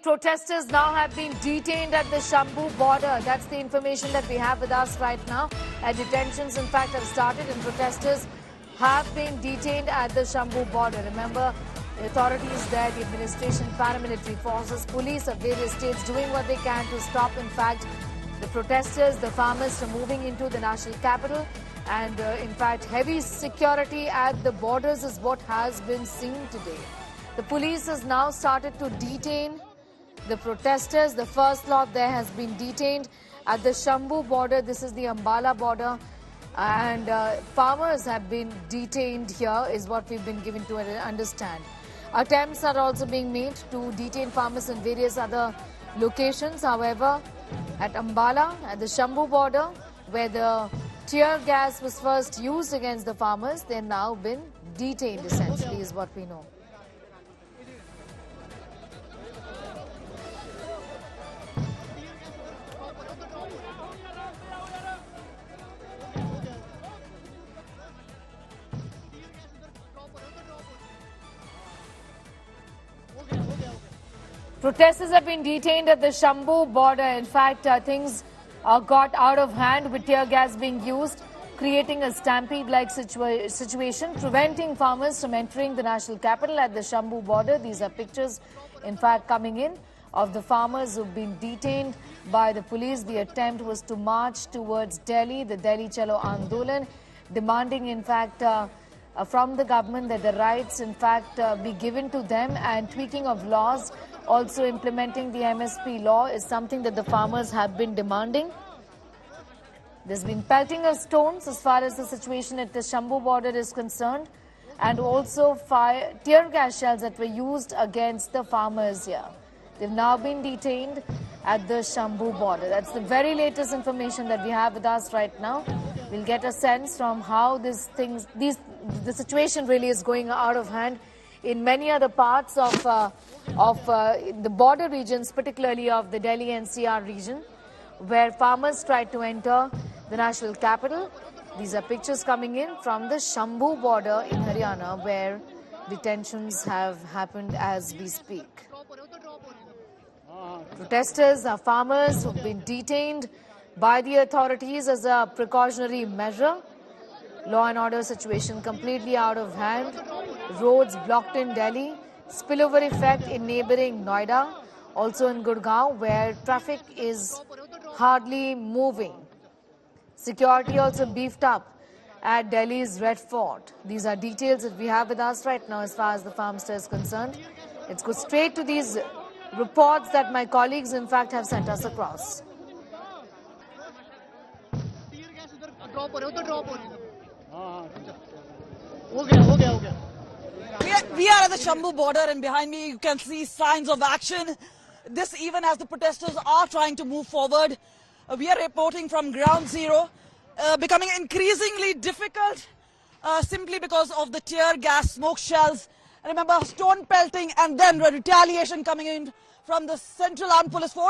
protesters now have been detained at the Shambhu border. That's the information that we have with us right now. Detentions, in fact, have started and protesters have been detained at the Shambhu border. Remember, the authorities there, the administration, paramilitary forces, police of various states doing what they can to stop, in fact, the protesters, the farmers from moving into the national capital. And in fact, heavy security at the borders is what has been seen today. The police has now started to detain the protesters. The first lot there has been detained at the Shambhu border. This is the Ambala border. And farmers have been detained here is what we've been given to understand. Attempts are also being made to detain farmers in various other locations. However, at Ambala, at the Shambhu border, where the tear gas was first used against the farmers, they've now been detained, essentially, is what we know. Protesters have been detained at the Shambhu border. In fact, things got out of hand with tear gas being used, creating a stampede-like situation, preventing farmers from entering the national capital at the Shambhu border. These are pictures, in fact, coming in of the farmers who've been detained by the police. The attempt was to march towards Delhi, the Delhi Chalo Andolan, demanding, in fact, from the government that the rights, in fact, be given to them, and tweaking of laws. Also implementing the MSP law is something that the farmers have been demanding. There's been pelting of stones as far as the situation at the Shambhu border is concerned, and also tear gas shells that were used against the farmers here. They've now been detained at the Shambhu border. That's the very latest information that we have with us right now. We'll get a sense from how the situation really is going out of hand in many other parts of the border regions, particularly of the Delhi NCR region, where farmers tried to enter the national capital. These are pictures coming in from the Shambhu border in Haryana, where detentions have happened as we speak. Protesters are farmers who've been detained by the authorities as a precautionary measure. Law and order situation completely out of hand. Roads blocked in Delhi. Spillover effect in neighboring Noida. Also in Gurgaon, where traffic is hardly moving. Security also beefed up at Delhi's Red Fort. These are details that we have with us right now as far as the farmster is concerned. Let's go straight to these reports that my colleagues, in fact, have sent us across. We are at the Shambhu border, and behind me you can see signs of action. This even as the protesters are trying to move forward. We are reporting from ground zero, becoming increasingly difficult simply because of the tear gas, smoke shells. Remember, stone pelting and then retaliation coming in from the Central Armed Police Force.